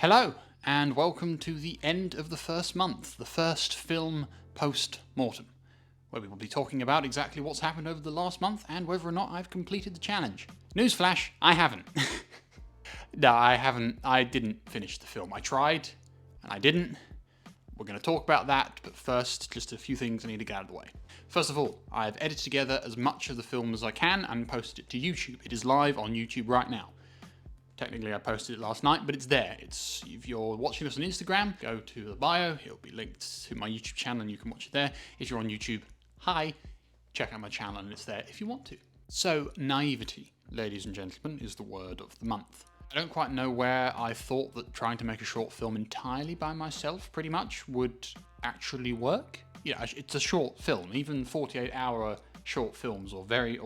Hello, and welcome to the end of the first month, the first film post-mortem, where we will be talking about exactly what's happened over the last month and whether or not I've completed the challenge. Newsflash, I haven't. No, I haven't. I didn't finish the film. I tried, and I didn't. We're going to talk about that, but first, just a few things I need to get out of the way. First of all, I've edited together as much of the film as I can and posted it to YouTube. It is live on YouTube right now. Technically, I posted it last night, but it's there. If you're watching this on Instagram, go to the bio. It'll be linked to my YouTube channel, and you can watch it there. If you're on YouTube, hi, check out my channel, and it's there if you want to. So, naivety, ladies and gentlemen, is the word of the month. I don't quite know where I thought that trying to make a short film entirely by myself, pretty much, would actually work. Yeah, it's a short film. Even 48-hour short films or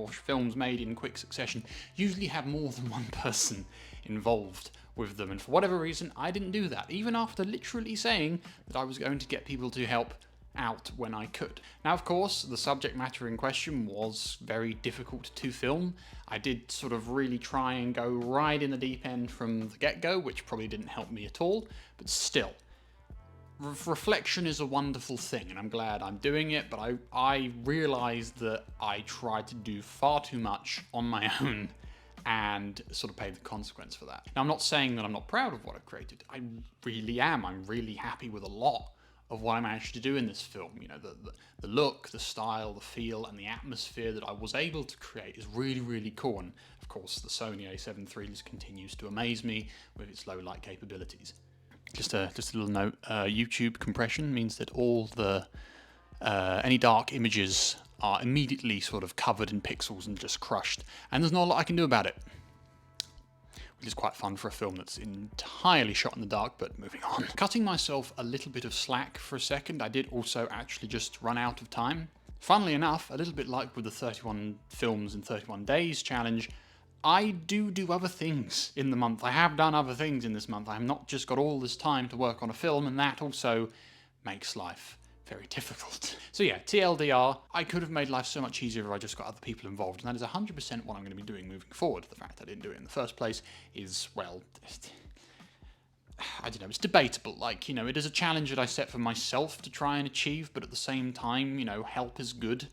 films made in quick succession usually have more than one person involved with them, and for whatever reason I didn't do that, even after literally saying that I was going to get people to help out when I could. Now, of course, the subject matter in question was very difficult to film. I did sort of really try and go right in the deep end from the get-go, which probably didn't help me at all, but still. Reflection is a wonderful thing, and I'm glad I'm doing it, but I realised that I tried to do far too much on my own and sort of paid the consequence for that. Now, I'm not saying that I'm not proud of what I've created. I really am. I'm really happy with a lot of what I managed to do in this film. You know, the look, the style, the feel, and the atmosphere that I was able to create is really, really cool. And of course, the Sony A7 III just continues to amaze me with its low light capabilities. Just a little note, YouTube compression means that all the any dark images are immediately sort of covered in pixels and just crushed, and there's not a lot I can do about it, which is quite fun for a film that's entirely shot in the dark. But moving on. Cutting myself a little bit of slack for a second, I did also actually just run out of time. Funnily enough, a little bit like with the 31 films in 31 days challenge, I do other things in the month. I have done other things in this month. I have not just got all this time to work on a film, and that also makes life very difficult. So yeah, TLDR, I could have made life so much easier if I just got other people involved, and that is 100% what I'm going to be doing moving forward. The fact I didn't do it in the first place is, well, I don't know, it's debatable. Like, you know, it is a challenge that I set for myself to try and achieve, but at the same time, you know, help is good.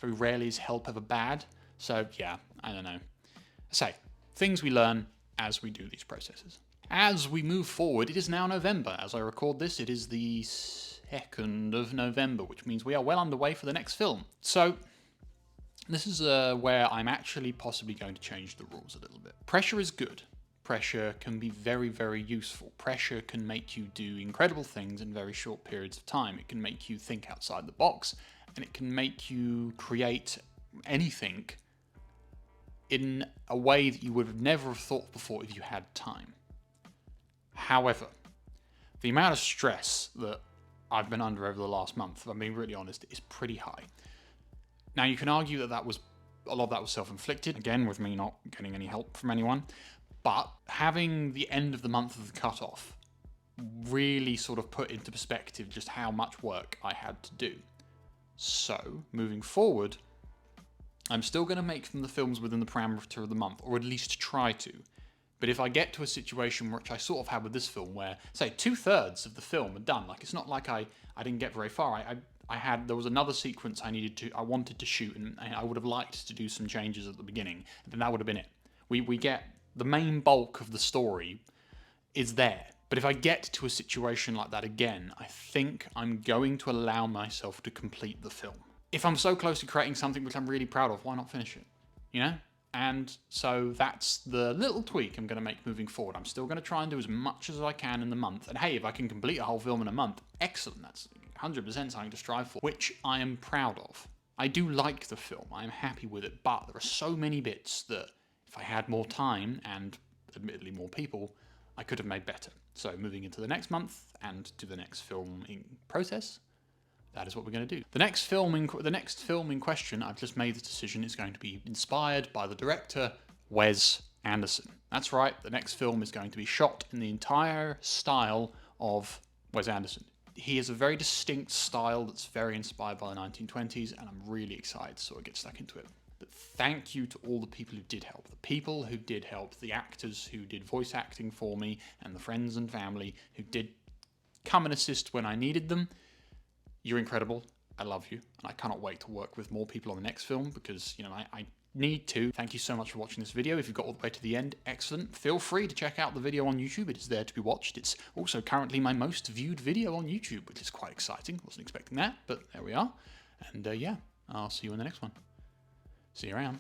Very rarely is help ever bad. So yeah, I don't know. Say, things we learn as we do these processes. As we move forward, it is now November. As I record this, it is the 2nd of November, which means we are well underway for the next film. So, this is where I'm actually possibly going to change the rules a little bit. Pressure is good. Pressure can be very, very useful. Pressure can make you do incredible things in very short periods of time. It can make you think outside the box, and it can make you create anything in a way that you would have never have thought before if you had time. However, the amount of stress that I've been under over the last month, if I'm being really honest, is pretty high. Now, you can argue that a lot of that was self-inflicted, again, with me not getting any help from anyone, but having the end of the month of the cutoff really sort of put into perspective just how much work I had to do. So, moving forward, I'm still going to make the films within the parameter of the month, or at least try to. But if I get to a situation which I sort of had with this film, where, say, 2/3 of the film are done, like, it's not like I didn't get very far. There was another sequence I wanted to shoot, and I would have liked to do some changes at the beginning, and then that would have been it. We get the main bulk of the story is there. But if I get to a situation like that again, I think I'm going to allow myself to complete the film. If I'm so close to creating something which I'm really proud of, why not finish it? You know? And so that's the little tweak I'm going to make moving forward. I'm still going to try and do as much as I can in the month. And hey, if I can complete a whole film in a month, excellent. That's 100% something to strive for, which I am proud of. I do like the film. I am happy with it. But there are so many bits that if I had more time and admittedly more people, I could have made better. So moving into the next month and to the next film in process, that is what we're going to do. The next film in question, I've just made the decision, is going to be inspired by the director, Wes Anderson. That's right, the next film is going to be shot in the entire style of Wes Anderson. He has a very distinct style that's very inspired by the 1920s, and I'm really excited to sort of get stuck into it. But thank you to all the people who did help. The people who did help, the actors who did voice acting for me, and the friends and family who did come and assist when I needed them. You're incredible. I love you. And I cannot wait to work with more people on the next film because, you know, I need to. Thank you so much for watching this video. If you've got all the way to the end, excellent. Feel free to check out the video on YouTube. It is there to be watched. It's also currently my most viewed video on YouTube, which is quite exciting. Wasn't expecting that, but there we are. And yeah, I'll see you in the next one. See you around.